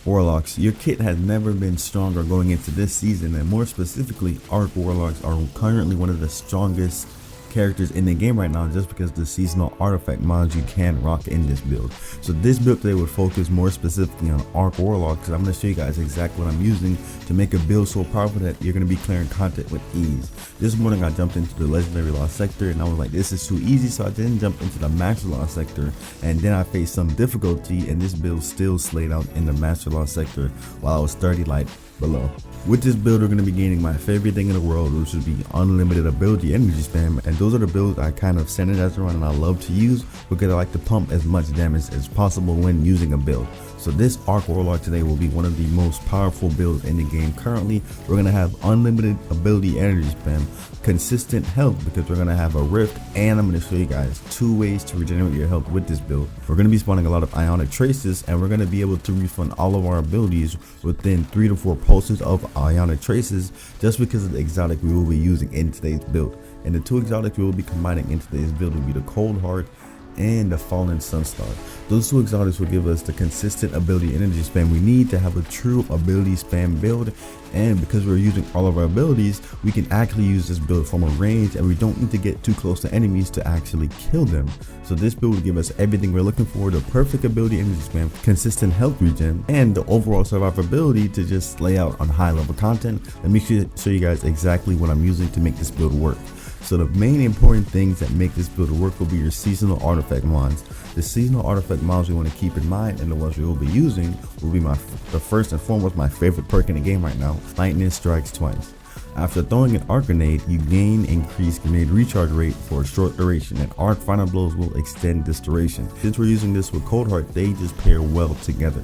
Warlocks, your kit has never been stronger going into this season, and more specifically, Arc Warlocks are currently one of the strongest characters in the game right now, just because the seasonal artifact mods you can rock in this build. So this build today would focus more specifically on Arc Warlock, because I'm going to show you guys exactly what I'm using to make a build so powerful that you're going to be clearing content with ease. This morning I jumped into the legendary lost sector and I was like, this is too easy, so I didn't jump into the master lost sector, and then I faced some difficulty and this build still slayed out in the master lost sector while I was 30 light below. With this build, we're going to be gaining my favorite thing in the world, which would be unlimited ability energy spam, and those are the builds I kind of standardize around and I love to use because I like to pump as much damage as possible when using a build. So this Arc Warlock today will be one of the most powerful builds in the game currently. We're going to have unlimited ability energy spam, consistent health because we're going to have a rift, and I'm going to show you guys 2 ways to regenerate your health with this build. We're going to be spawning a lot of ionic traces, and we're going to be able to refund all of our abilities within 3 to 4 pulses of ionic traces, just because of the exotic we will be using in today's build. And the 2 exotics we will be combining in today's build will be the Cold Heart and the Fallen Sunstar. Those 2 exotics will give us the consistent ability energy spam we need to have a true ability spam build, and because we're using all of our abilities, we can actually use this build from a range and we don't need to get too close to enemies to actually kill them. So this build will give us everything we're looking for: the perfect ability energy spam, consistent health regen, and the overall survivability to just lay out on high level content. Let me show you guys exactly what I'm using to make this build work. So the main important things that make this build work will be your seasonal artifact mods. The seasonal artifact mods we want to keep in mind, and the ones we will be using, will be the first and foremost my favorite perk in the game right now: Lightning Strikes Twice. After throwing an arc grenade, you gain increased grenade recharge rate for a short duration, and arc final blows will extend this duration. Since we're using this with Cold Heart, they just pair well together.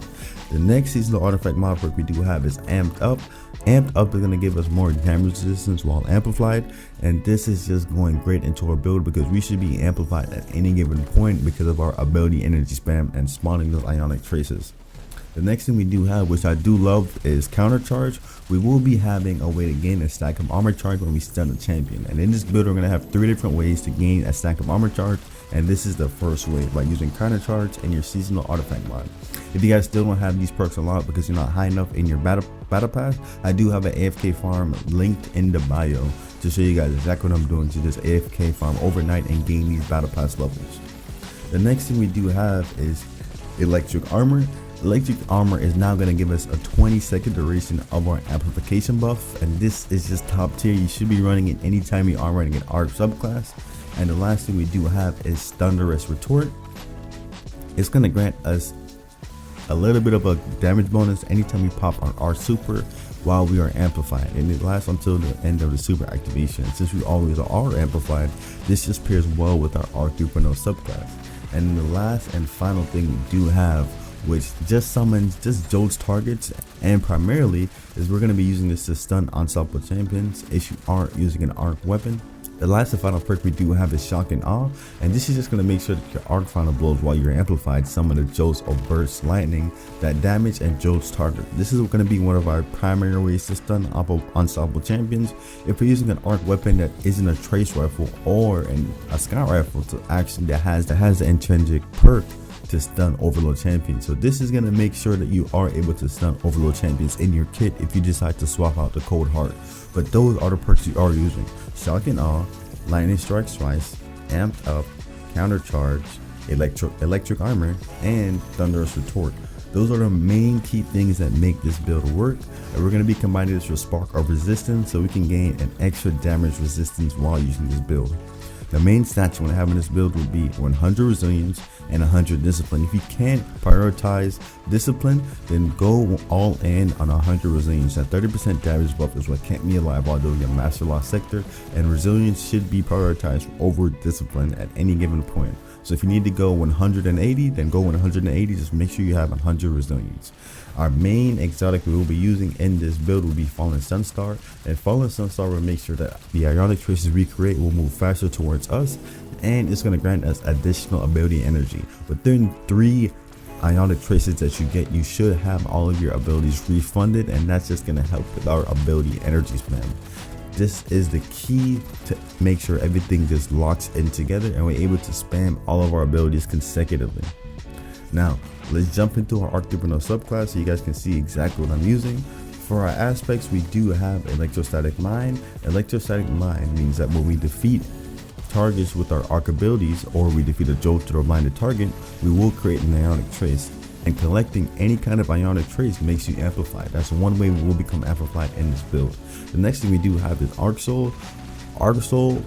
The next seasonal artifact mod perk we do have is Amped Up. Amped Up is going to give us more damage resistance while amplified, and this is just going great into our build because we should be amplified at any given point because of our ability energy spam and spawning those ionic traces. The next thing we do have, which I do love, is Counter Charge. We will be having a way to gain a stack of armor charge when we stun a champion, and in this build we're going to have 3 different ways to gain a stack of armor charge, and this is the first way by using Counter Charge and your seasonal artifact mod. If you guys still don't have these perks unlocked because you're not high enough in your battle pass, I do have an AFK farm linked in the bio to show you guys exactly what I'm doing to just AFK farm overnight and gain these battle pass levels. The next thing we do have is Electric Armor. Electric Armor is now going to give us a 20-second duration of our amplification buff, and this is just top tier. You should be running it anytime you are running an Arc subclass. And the last thing we do have is Thunderous Retort. It's going to grant us a little bit of a damage bonus anytime we pop on our super while we are amplified, and it lasts until the end of the super activation. Since we always are amplified, this just pairs well with our Arc 3.0 subclass. And the last and final thing we do have, which just jolts targets, and primarily is we're going to be using this to stun unstoppable champions if you aren't using an arc weapon. The last and final perk we do have is Shock and Awe, and this is just going to make sure that your arc final blows while you're amplified some of the jolts or burst lightning that damage and jolts target. This is going to be one of our primary ways to stun unstoppable champions. If we're using an arc weapon that isn't a trace rifle or a scout rifle to action that has the intrinsic perk to stun overload champions. So this is going to make sure that you are able to stun overload champions in your kit if you decide to swap out the Cold Heart. But those are the perks you are using: Shock and Awe, Lightning Strikes Twice, Amped Up, Counter Charge, Electric Armor, and Thunderous Retort. Those are the main key things that make this build work, and we're going to be combining this with Spark of Resistance so we can gain an extra damage resistance while using this build. The main stats you want to have in this build would be 100 Resilience and 100 Discipline. If you can't prioritize Discipline, then go all in on 100 Resilience. That 30% damage buff is what kept me alive while doing a Master Lost sector, and Resilience should be prioritized over Discipline at any given point. So if you need to go 180, then go 180. Just make sure you have 100 Resilience. Our main exotic we will be using in this build will be Fallen Sunstar, and Fallen Sunstar will make sure that the ionic traces we create will move faster towards us, and it's going to grant us additional ability energy. Within 3 ionic traces that you get, you should have all of your abilities refunded, and that's just going to help with our ability energy spam. This is the key to make sure everything just locks in together and we're able to spam all of our abilities consecutively. Now, Let's jump into our Arc 3.0 subclass so you guys can see exactly what I'm using. For our aspects, we do have Electrostatic Mind. Electrostatic Mind means that when we defeat targets with our arc abilities, or we defeat a jolted or blinded target, we will create an ionic trace. And collecting any kind of ionic trace makes you amplified. That's one way we will become amplified in this build. The next thing we do have is Arc Soul. Arc Soul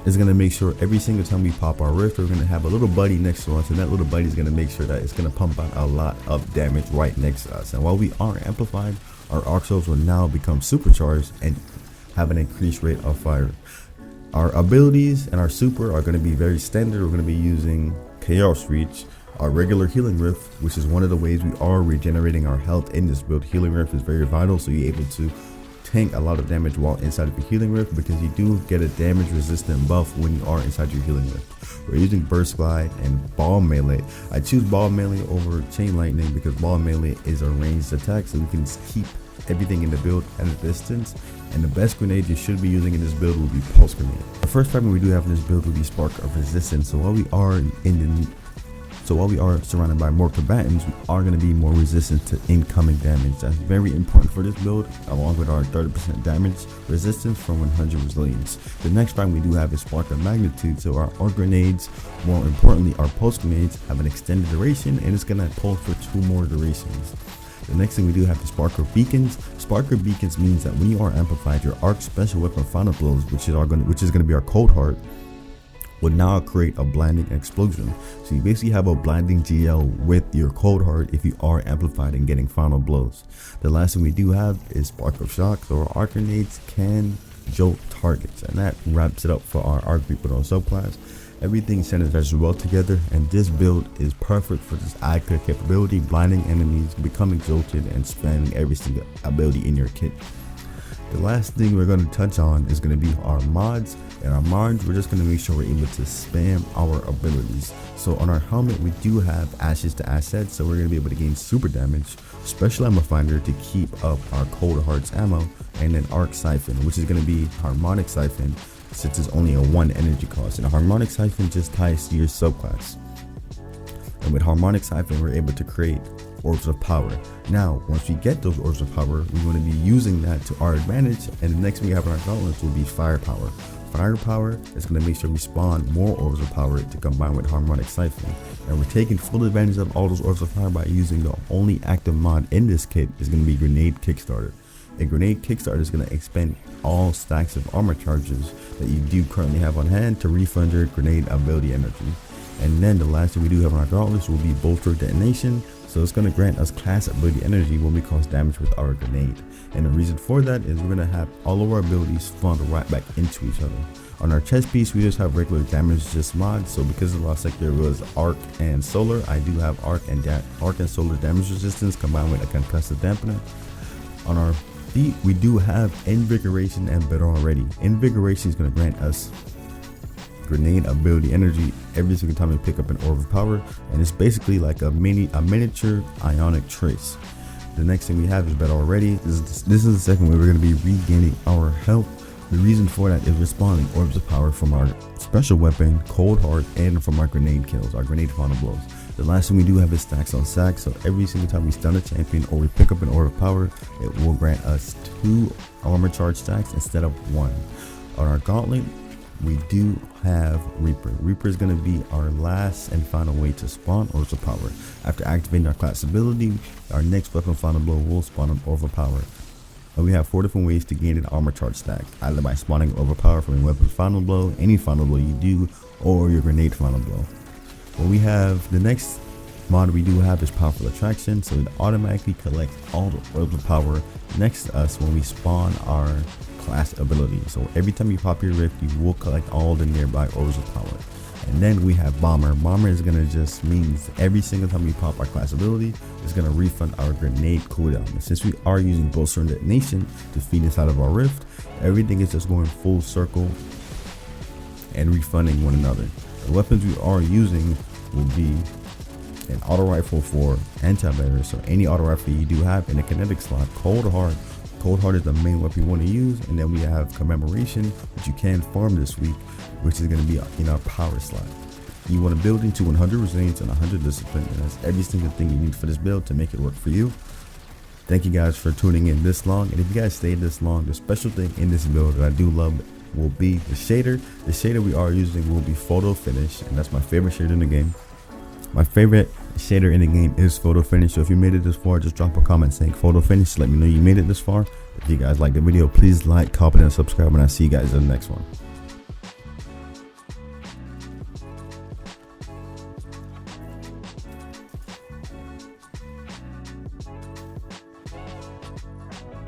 is going to make sure every single time we pop our rift, we're going to have a little buddy next to us, and that little buddy is going to make sure that it's going to pump out a lot of damage right next to us. And while we are amplified, our Arc Souls will now become supercharged and have an increased rate of fire. Our abilities and our super are going to be very standard. We're going to be using Chaos Reach, our regular Healing Rift, which is one of the ways we are regenerating our health in this build. Healing Rift is very vital, so you're able to tank a lot of damage while inside of your Healing Rift, because you do get a damage resistant buff when you are inside your Healing Rift. We're using Burst Glide and Ball Melee. I choose Ball Melee over Chain Lightning because Ball Melee is a ranged attack, so we can keep everything in the build at a distance. And the best grenade you should be using in this build will be Pulse Grenade. The first fragment we do have in this build will be Spark of Resistance. So while we are surrounded by more combatants, we are going to be more resistant to incoming damage. That's very important for this build, along with our 30% damage resistance from 100 resilience. The next fragment we do have is Spark of Magnitude. So our grenades, more importantly our pulse grenades, have an extended duration, and it's going to pulse for 2 more durations. The next thing we do have is Spark of Beacons. Spark of Beacons means that when you are amplified, your arc special weapon Final Blows, which is going to be our Cold Heart, will now create a blinding explosion. So you basically have a blinding GL with your Cold Heart if you are amplified and getting Final Blows. The last thing we do have is Spark of Shock. So our arc grenades can jolt targets, and that wraps it up for our Arc 3.0 subclass. Everything synergizes well together, and this build is perfect for this eye clear capability, blinding enemies, becoming jolted, and spamming every single ability in your kit. The last thing we're going to touch on is going to be our mods. And our mods, we're just going to make sure we're able to spam our abilities. So on our helmet, we do have Ashes to Assets, so we're going to be able to gain super damage, Special Ammo Finder to keep up our Cold Hearts ammo, and then Arc Siphon, which is going to be Harmonic Siphon, since it's only a 1 energy cost. And a Harmonic Siphon just ties to your subclass. And with Harmonic Siphon, we're able to create Orbs of Power. Now, once we get those Orbs of Power, we're going to be using that to our advantage. And the next thing we have in our gauntlets will be Firepower. Firepower is going to make sure we spawn more Orbs of Power to combine with Harmonic Siphon. And we're taking full advantage of all those Orbs of Power by using the only active mod in this kit is going to be Grenade Kickstarter. A Grenade Kickstarter is going to expend all stacks of armor charges that you do currently have on hand to refund your grenade ability energy. And then the last thing we do have on our gauntlets will be Bolter Detonation. So it's going to grant us class ability energy when we cause damage with our grenade. And the reason for that is we're going to have all of our abilities funnel right back into each other. On our chest piece, we just have regular damage resist mods. So because the last sector was Arc and Solar, I do have Arc and Solar damage resistance combined with a concussive dampener. On our feet, we do have Invigoration and Better Already. Invigoration is going to grant us grenade ability energy every single time we pick up an Orb of Power, and it's basically like a miniature ionic trace. The next thing we have is Better Already. This is the second way we're going to be regaining our health. The reason for that is respawning Orbs of Power from our special weapon Cold Heart and from our grenade kills, our grenade Final Blows. The last thing we do have is Stacks on Stacks. So every single time we stun a champion or we pick up an Orb of Power, it will grant us 2 armor charge stacks instead of 1. On our gauntlet, we do have Reaper. Reaper is going to be our last and final way to spawn Orbs of Power. After activating our class ability, our next weapon Final Blow will spawn an Orb of Power. And we have 4 different ways to gain an armor charge stack, either by spawning Orb of Power from a weapon Final Blow, any Final Blow you do, or your grenade Final Blow. Well, we have the next mod we do have is Powerful Attraction, so it automatically collects all the Orbs of Power next to us when we spawn our class ability. So every time you pop your rift, you will collect all the nearby Orbs of Power. And then we have Bomber. Bomber is going to just means every single time we pop our class ability, it's going to refund our grenade cooldown. And since we are using Bolster and Detonation to feed inside of our rift, everything is just going full circle and refunding one another. The weapons we are using will be an auto rifle for anti-barrier, so any auto rifle you do have in a kinetic slot. Cold Heart. Cold Heart is the main weapon you want to use, and then we have Commemoration, which you can farm this week, which is going to be in our power slot. You want to build into 100 resilience and 100 discipline, and that's every single thing you need for this build to make it work for you. Thank you guys for tuning in this long, and if you guys stayed this long, the special thing in this build that I do love will be the shader. The shader we are using will be Photo Finish, and that's my favorite shader in the game. My favorite shader in the game is Photo Finish, so if you made it this far, just drop a comment saying Photo Finish. Let me know you made it this far. If you guys like the video, please like, comment, and subscribe, and I'll see you guys in the next one.